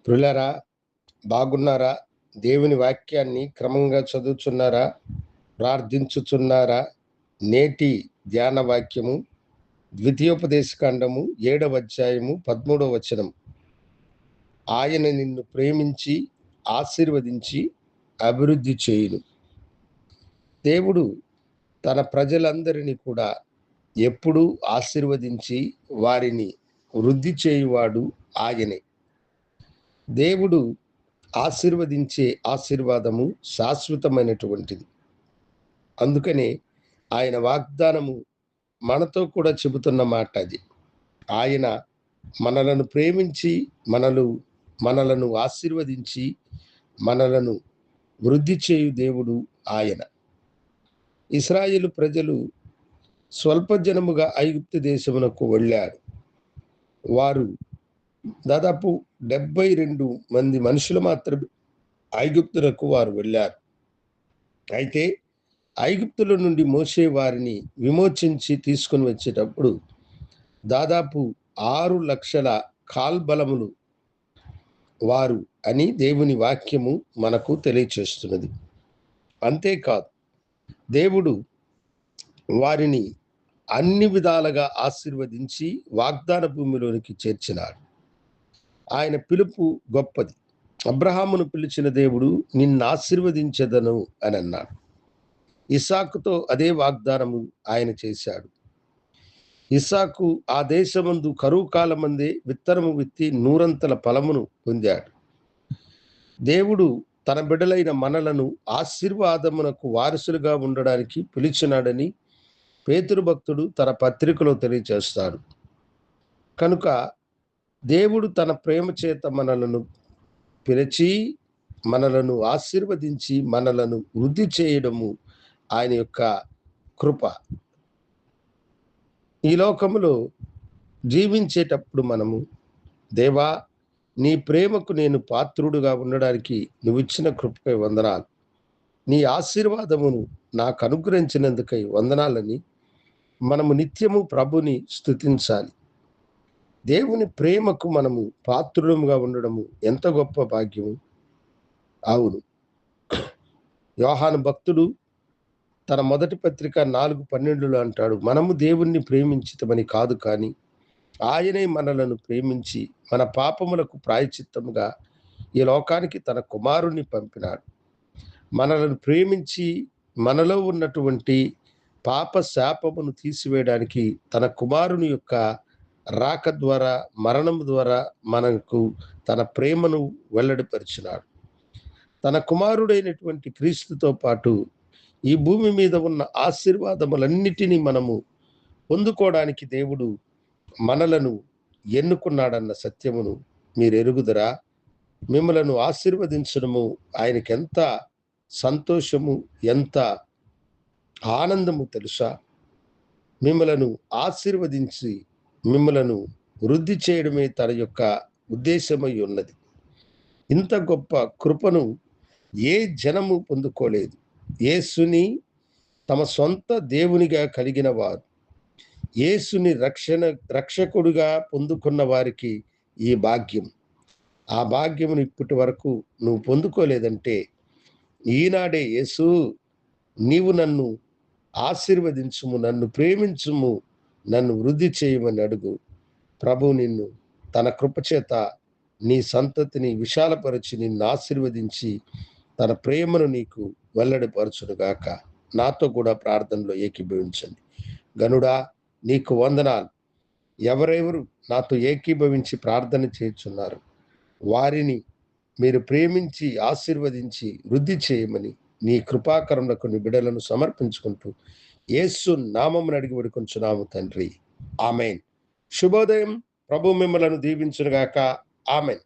ప్రియులారా, బాగున్నారా? దేవుని వాక్యాన్ని క్రమంగా చదువుచున్నారా? ప్రార్థించుచున్నారా? నేటి ధ్యాన వాక్యము ద్వితీయోపదేశకాండము 7వ అధ్యాయము 13వ వచనం. ఆయన నిన్ను ప్రేమించి ఆశీర్వదించి అభివృద్ధి చేయును. దేవుడు తన ప్రజలందరినీ కూడా ఎప్పుడూ ఆశీర్వదించి వారిని వృద్ధి చేయువాడు ఆయనే. దేవుడు ఆశీర్వదించే ఆశీర్వాదము శాశ్వతమైనటువంటిది. అందుకనే ఆయన వాగ్దానము మనతో కూడా చెబుతున్న మాట అది. ఆయన మనలను ప్రేమించి మనలను ఆశీర్వదించి మనలను వృద్ధి చేయు దేవుడు ఆయన. ఇశ్రాయేలు ప్రజలు స్వల్ప జనముగా ఐగుప్తు దేశమునకు వెళ్ళారు. వారు దాదాపు 72 మంది మనుషులు మాత్రమే ఐగుప్తులకు వారు వెళ్ళారు. అయితే ఐగుప్తుల నుండి మోషే వారిని విమోచించి తీసుకుని వచ్చేటప్పుడు దాదాపు 6 లక్షల కాల్బలములు వారు అని దేవుని వాక్యము మనకు తెలియచేస్తున్నది. అంతేకాదు, దేవుడు వారిని అన్ని విధాలుగా ఆశీర్వదించి వాగ్దాన భూమిలోనికి చేర్చినాడు. ఆయన పిలుపు గొప్పది. అబ్రహామును పిలిచిన దేవుడు నిన్ను ఆశీర్వదించెదను అని అన్నాడు. ఇస్సాకుతో అదే వాగ్దానము ఆయన చేశాడు. ఇస్సాకు ఆ దేశమందు కరువు కాలమందే విత్తనము విత్తి 100 ఫలమును పొందాడు. దేవుడు తన బిడ్డలైన మనలను ఆశీర్వాదమునకు వారసులుగా ఉండడానికి పిలిచినాడని పేతురు భక్తుడు తన పత్రికలో తెలియజేస్తాడు. కనుక దేవుడు తన ప్రేమ చేత మనలను పిలిచి మనలను ఆశీర్వదించి మనలను వృద్ధి చేయడము ఆయన యొక్క కృప. ఈ లోకములో జీవించేటప్పుడు మనము, దేవా, నీ ప్రేమకు నేను పాత్రుడుగా ఉండడానికి నువ్వు ఇచ్చిన కృపకై వందనాలు, నీ ఆశీర్వాదమును నాకు అనుగ్రహించినందుకై వందనాలని మనము నిత్యము ప్రభుని స్తుతించాలి. దేవుని ప్రేమకు మనము పాత్రులముగా ఉండడము ఎంత గొప్ప భాగ్యము. అవును, యోహాను భక్తుడు తన మొదటి పత్రిక 4:12 అంటాడు, మనము దేవుణ్ణి ప్రేమించితమని కాదు, కానీ ఆయనే మనలను ప్రేమించి మన పాపములకు ప్రాయశ్చిత్తముగా ఈ లోకానికి తన కుమారుణ్ణి పంపినాడు. మనలను ప్రేమించి మనలో ఉన్నటువంటి పాప శాపమును తీసివేయడానికి తన కుమారుని యొక్క రాక ద్వారా, మరణము ద్వారా మనకు తన ప్రేమను వెల్లడిపరిచినాడు. తన కుమారుడైనటువంటి క్రీస్తుతో పాటు ఈ భూమి మీద ఉన్న ఆశీర్వాదములన్నిటినీ మనము పొందుకోవడానికి దేవుడు మనలను ఎన్నుకున్నాడన్న సత్యమును మీరు ఎరుగుదరా? మిమ్మలను ఆశీర్వదించడము ఆయనకి ఎంత సంతోషము, ఎంత ఆనందము తెలుసా? మిమ్మలను ఆశీర్వదించి మిమ్మలను వృద్ధి చేయడమే తన యొక్క ఉద్దేశమై ఉన్నది. ఇంత గొప్ప కృపను ఏ జనము పొందుకోలేదు. యేసుని తమ సొంత దేవునిగా కలిగిన వారు, యేసుని రక్షకుడిగా పొందుకున్న వారికి ఈ భాగ్యం. ఆ భాగ్యమును ఇప్పటి వరకు నువ్వు పొందుకోలేదంటే ఈనాడే యేసు, నీవు నన్ను ఆశీర్వదించుము, నన్ను ప్రేమించుము, నన్ను వృద్ధి చేయమని అడుగు. ప్రభు నిన్ను తన కృపచేత నీ సంతతిని విశాలపరిచి నిన్ను ఆశీర్వదించి తన ప్రేమను నీకు వెల్లడిపరచునుగాక. నాతో కూడా ప్రార్థనలో ఏకీభవించండి. గనుడా, నీకు వందనాలు. ఎవరెవరు నాతో ఏకీభవించి ప్రార్థన చేయుచున్నారు వారిని మీరు ప్రేమించి ఆశీర్వదించి వృద్ధి చేయమని నీ కృపాకరములకు నీ బిడ్డలను సమర్పించుకుంటూ యేసు నామమున అడిగి వేడుకొంచున్నాము తండ్రి. ఆమేన్. శుభోదయం. ప్రభు మిమ్మలను దీవించునుగాక. ఆమేన్.